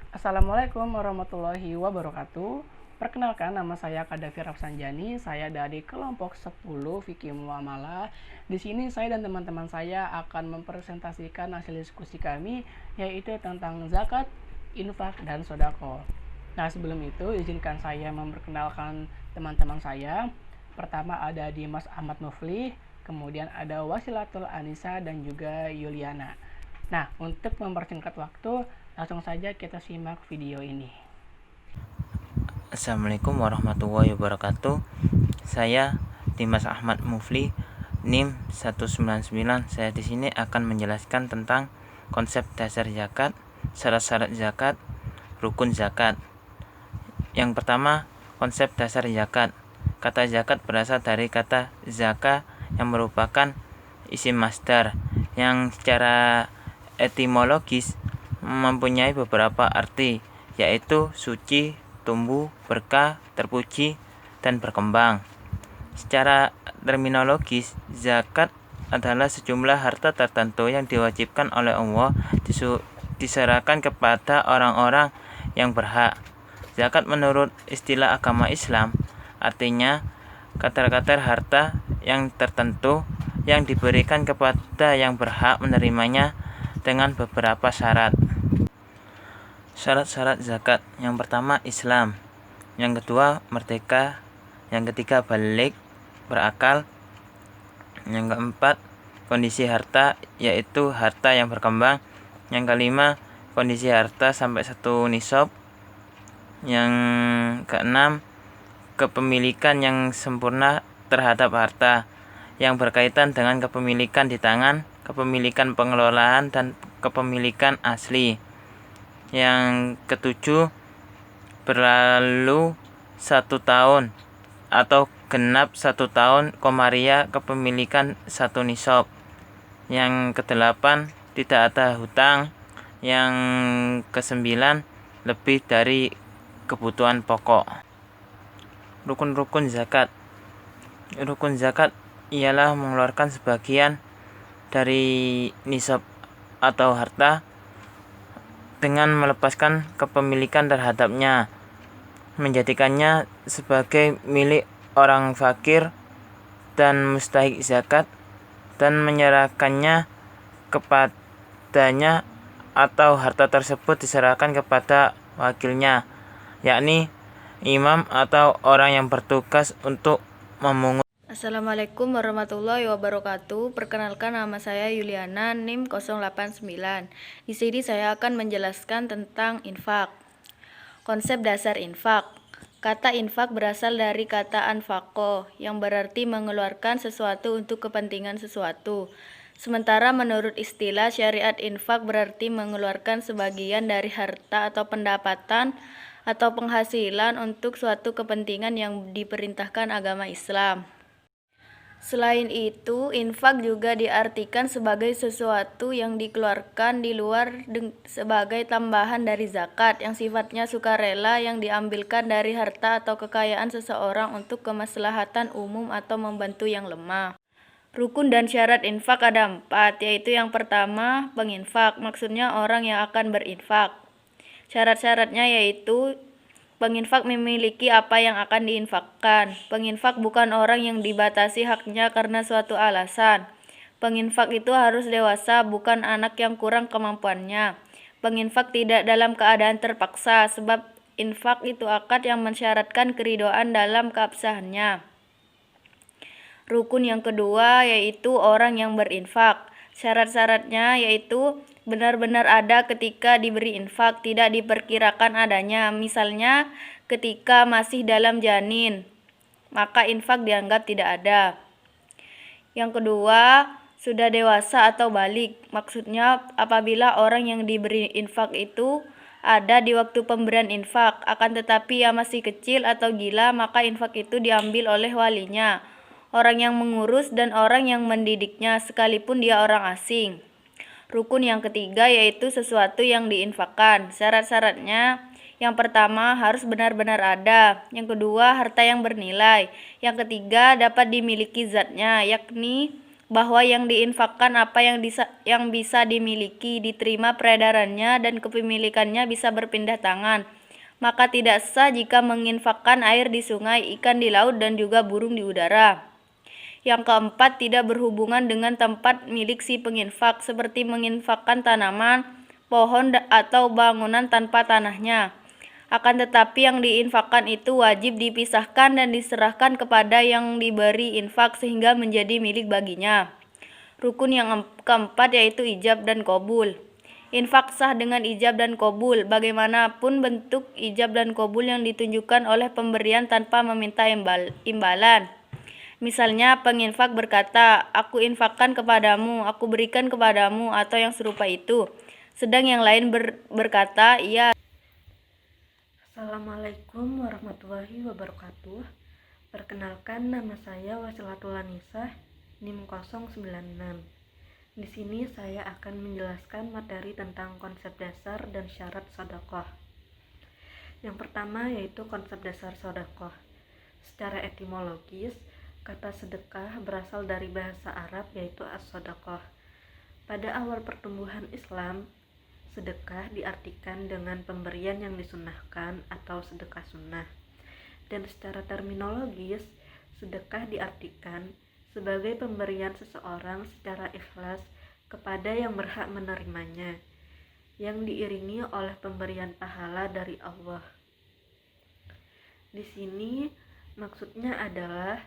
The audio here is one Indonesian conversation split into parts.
Assalamualaikum warahmatullahi wabarakatuh. Perkenalkan, nama saya Kadafi Rafsanjani. Saya dari kelompok 10 Fikih Muamalah. Di sini saya dan teman-teman saya akan mempresentasikan hasil diskusi kami, yaitu tentang zakat, infak, dan sodako. Nah, sebelum itu izinkan saya memperkenalkan teman-teman saya. Pertama ada Dimas Ahmad Mufli, kemudian ada Wasilatul Anisa dan juga Yuliana. Nah, untuk mempersingkat waktu, langsung saja kita simak video ini. Assalamualaikum warahmatullahi wabarakatuh. Saya Dimas Ahmad Mufli, NIM 199. Saya di sini akan menjelaskan tentang konsep dasar zakat, syarat-syarat zakat, rukun zakat. Yang pertama, konsep dasar zakat. Kata zakat berasal dari kata zaka yang merupakan isim masdar yang secara etimologis mempunyai beberapa arti, yaitu suci, tumbuh, berkah, terpuji, dan berkembang. Secara terminologis, zakat adalah sejumlah harta tertentu yang diwajibkan oleh Allah diserahkan kepada orang-orang yang berhak. Zakat menurut istilah agama Islam artinya kadar-kadar harta yang tertentu yang diberikan kepada yang berhak menerimanya dengan beberapa syarat. Syarat-syarat zakat: yang pertama Islam, yang kedua merdeka, yang ketiga balik, berakal, yang keempat kondisi harta, yaitu harta yang berkembang, yang kelima kondisi harta sampai 1 nisab, yang keenam kepemilikan yang sempurna terhadap harta yang berkaitan dengan kepemilikan di tangan, kepemilikan pengelolaan, dan kepemilikan asli. Yang ketujuh, berlalu 1 tahun atau genap 1 tahun komaria kepemilikan 1 nisab. Yang kedelapan, tidak ada hutang. Yang kesembilan, lebih dari kebutuhan pokok. Rukun-rukun zakat. Rukun zakat ialah mengeluarkan sebagian dari nisab atau harta dengan melepaskan kepemilikan terhadapnya, menjadikannya sebagai milik orang fakir dan mustahik zakat, dan menyerahkannya kepadanya atau harta tersebut diserahkan kepada wakilnya, yakni imam atau orang yang bertugas untuk memungut. Assalamualaikum warahmatullahi wabarakatuh. Perkenalkan, nama saya Yuliana, NIM 089. Di sini saya akan menjelaskan tentang infak. Konsep dasar infak. Kata infak berasal dari kata anfaqo yang berarti mengeluarkan sesuatu untuk kepentingan sesuatu. Sementara menurut istilah syariat, infak berarti mengeluarkan sebagian dari harta atau pendapatan atau penghasilan untuk suatu kepentingan yang diperintahkan agama Islam. Selain itu, infak juga diartikan sebagai sesuatu yang dikeluarkan di luar sebagai tambahan dari zakat yang sifatnya sukarela yang diambilkan dari harta atau kekayaan seseorang untuk kemaslahatan umum atau membantu yang lemah. Rukun dan syarat infak ada 4, yaitu yang pertama, penginfak, maksudnya orang yang akan berinfak. Syarat-syaratnya yaitu penginfak memiliki apa yang akan diinfakkan. Penginfak bukan orang yang dibatasi haknya karena suatu alasan. Penginfak itu harus dewasa, bukan anak yang kurang kemampuannya. Penginfak tidak dalam keadaan terpaksa, sebab infak itu akad yang mensyaratkan keridhaan dalam keabsahannya. Rukun yang kedua yaitu orang yang berinfak. Syarat-syaratnya yaitu benar-benar ada ketika diberi infak, tidak diperkirakan adanya. Misalnya ketika masih dalam janin, maka infak dianggap tidak ada. Yang kedua, sudah dewasa atau balik. Maksudnya apabila orang yang diberi infak itu ada di waktu pemberian infak, akan tetapi ia masih kecil atau gila, maka infak itu diambil oleh walinya, orang yang mengurus dan orang yang mendidiknya, sekalipun dia orang asing. Rukun yang ketiga yaitu sesuatu yang diinfakkan. Syarat-syaratnya, yang pertama harus benar-benar ada. Yang kedua harta yang bernilai. Yang ketiga dapat dimiliki zatnya, yakni bahwa yang diinfakkan apa yang bisa dimiliki, diterima peredarannya, dan kepemilikannya bisa berpindah tangan. Maka tidak sah jika menginfakkan air di sungai, ikan di laut, dan juga burung di udara. Yang keempat, tidak berhubungan dengan tempat milik si penginfak, seperti menginfakkan tanaman, pohon, atau bangunan tanpa tanahnya. Akan tetapi yang diinfakkan itu wajib dipisahkan dan diserahkan kepada yang diberi infak sehingga menjadi milik baginya. Rukun yang keempat yaitu ijab dan qabul. Infak sah dengan ijab dan qabul, bagaimanapun bentuk ijab dan qabul yang ditunjukkan oleh pemberian tanpa meminta imbalan. Misalnya penginfak berkata, "Aku infakkan kepadamu, aku berikan kepadamu," atau yang serupa itu. Sedang yang lain berkata, "Iya." Assalamualaikum warahmatullahi wabarakatuh. Perkenalkan, nama saya Wasilatul Anisah, NIM 096. Di sini saya akan menjelaskan materi tentang konsep dasar dan syarat sedekah. Yang pertama yaitu konsep dasar sedekah. Secara etimologis, kata sedekah berasal dari bahasa Arab yaitu as-sadaqah. Pada awal pertumbuhan Islam, sedekah diartikan dengan pemberian yang disunnahkan atau sedekah sunnah. Dan secara terminologis, sedekah diartikan sebagai pemberian seseorang secara ikhlas kepada yang berhak menerimanya, yang diiringi oleh pemberian pahala dari Allah. Di sini maksudnya adalah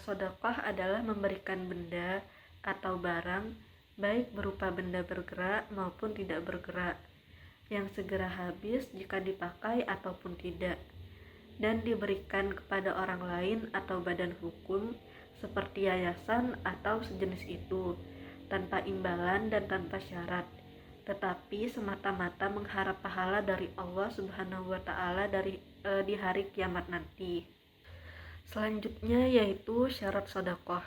sedekah adalah memberikan benda atau barang, baik berupa benda bergerak maupun tidak bergerak, yang segera habis jika dipakai ataupun tidak, dan diberikan kepada orang lain atau badan hukum seperti yayasan atau sejenis itu, tanpa imbalan dan tanpa syarat, tetapi semata-mata mengharap pahala dari Allah Subhanahu wa Ta'ala di hari kiamat nanti. Selanjutnya yaitu syarat sedekah.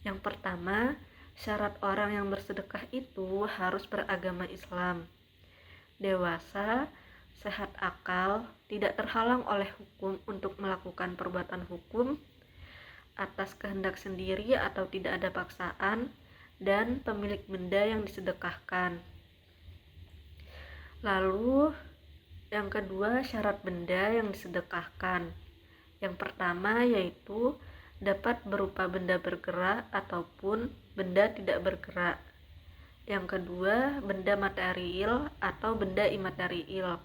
Yang pertama, syarat orang yang bersedekah itu harus beragama Islam, dewasa, sehat akal, tidak terhalang oleh hukum untuk melakukan perbuatan hukum atas kehendak sendiri atau tidak ada paksaan, dan pemilik benda yang disedekahkan. Lalu yang kedua, syarat benda yang disedekahkan. Yang pertama yaitu dapat berupa benda bergerak ataupun benda tidak bergerak. Yang kedua, benda material atau benda imaterial.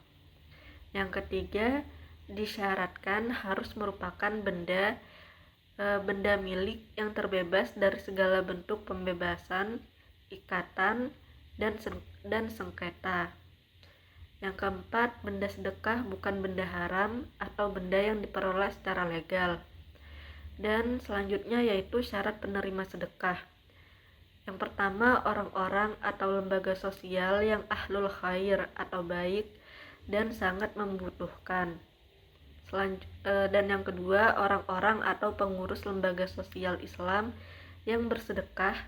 Yang ketiga, disyaratkan harus merupakan benda milik yang terbebas dari segala bentuk pembebasan, ikatan, dan sengketa. Yang keempat, benda sedekah bukan benda haram atau benda yang diperoleh secara legal. Dan selanjutnya yaitu syarat penerima sedekah. Yang pertama, orang-orang atau lembaga sosial yang ahlul khair atau baik dan sangat membutuhkan. Dan yang kedua, orang-orang atau pengurus lembaga sosial Islam yang bersedekah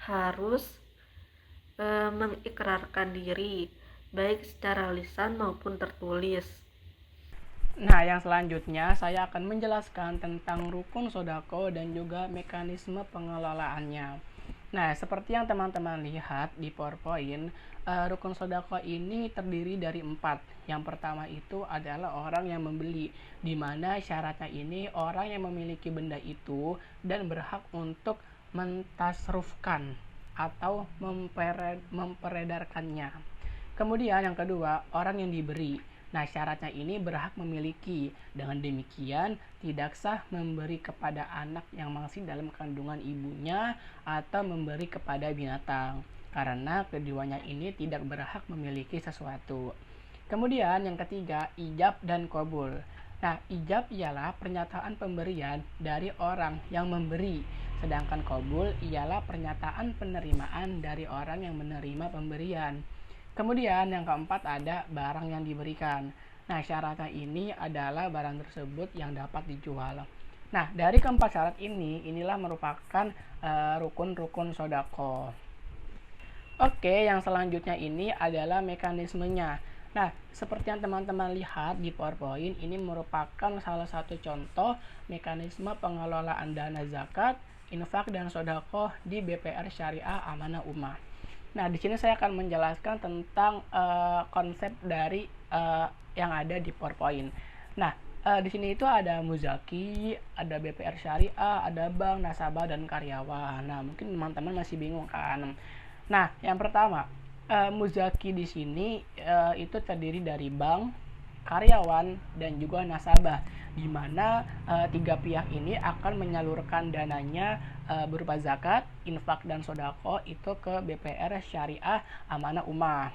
harus mengikrarkan diri, baik secara lisan maupun tertulis. Nah, yang selanjutnya saya akan menjelaskan tentang rukun sodako dan juga mekanisme pengelolaannya. Nah, seperti yang teman-teman lihat di PowerPoint, rukun sodako ini terdiri dari 4. Yang pertama itu adalah orang yang membeli, di mana syaratnya ini orang yang memiliki benda itu dan berhak untuk mentasrufkan atau memperedarkannya. Kemudian yang kedua, orang yang diberi. Nah, syaratnya ini berhak memiliki. Dengan demikian, tidak sah memberi kepada anak yang masih dalam kandungan ibunya atau memberi kepada binatang, karena keduanya ini tidak berhak memiliki sesuatu. Kemudian yang ketiga, ijab dan qabul. Nah, ijab ialah pernyataan pemberian dari orang yang memberi, sedangkan qabul ialah pernyataan penerimaan dari orang yang menerima pemberian. Kemudian yang keempat ada barang yang diberikan. Nah, syaratnya ini adalah barang tersebut yang dapat dijual. Nah, dari keempat syarat inilah merupakan rukun-rukun sodako. Oke, yang selanjutnya ini adalah mekanismenya. Nah, seperti yang teman-teman lihat di PowerPoint, ini merupakan salah satu contoh mekanisme pengelolaan dana zakat infak dan sodako di BPR Syariah Amanah Ummah. Nah, di sini saya akan menjelaskan tentang konsep dari yang ada di PowerPoint. Nah, di sini itu ada muzaki, ada BPR Syariah, ada bank, nasabah, dan karyawan. Nah, mungkin teman-teman masih bingung kan? Nah, yang pertama, muzaki di sini itu terdiri dari bank, karyawan, dan juga nasabah, di mana tiga pihak ini akan menyalurkan dananya berupa zakat, infak, dan sodako itu ke BPR Syariah Amanah Ummah.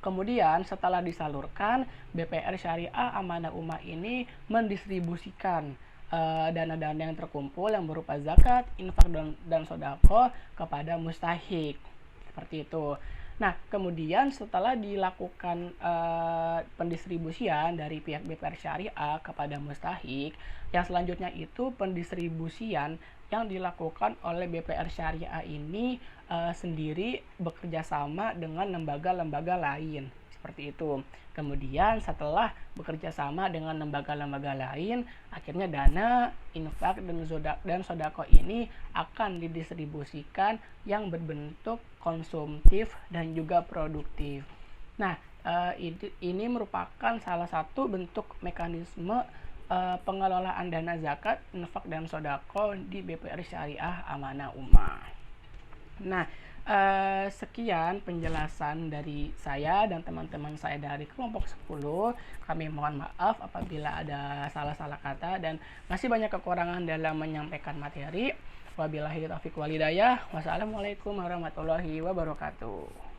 Kemudian setelah disalurkan, BPR Syariah Amanah Ummah ini mendistribusikan dana-dana yang terkumpul yang berupa zakat, infak, dan sodako kepada mustahik. Seperti itu. Nah, kemudian setelah dilakukan pendistribusian dari pihak BPR Syariah kepada mustahik, yang selanjutnya itu pendistribusian yang dilakukan oleh BPR Syariah ini sendiri bekerja sama dengan lembaga-lembaga lain. Seperti itu. Kemudian setelah bekerja sama dengan lembaga-lembaga lain, akhirnya dana, infak, dan sodako ini akan didistribusikan yang berbentuk konsumtif dan juga produktif. Nah, ini merupakan salah satu bentuk mekanisme pengelolaan dana zakat, infak, dan sodako di BPR Syariah Amanah Ummah. Nah, sekian penjelasan dari saya dan teman-teman saya dari kelompok 10. Kami mohon maaf apabila ada salah-salah kata dan masih banyak kekurangan dalam menyampaikan materi. Wabillahi taufiq wal hidayah. Wassalamualaikum warahmatullahi wabarakatuh.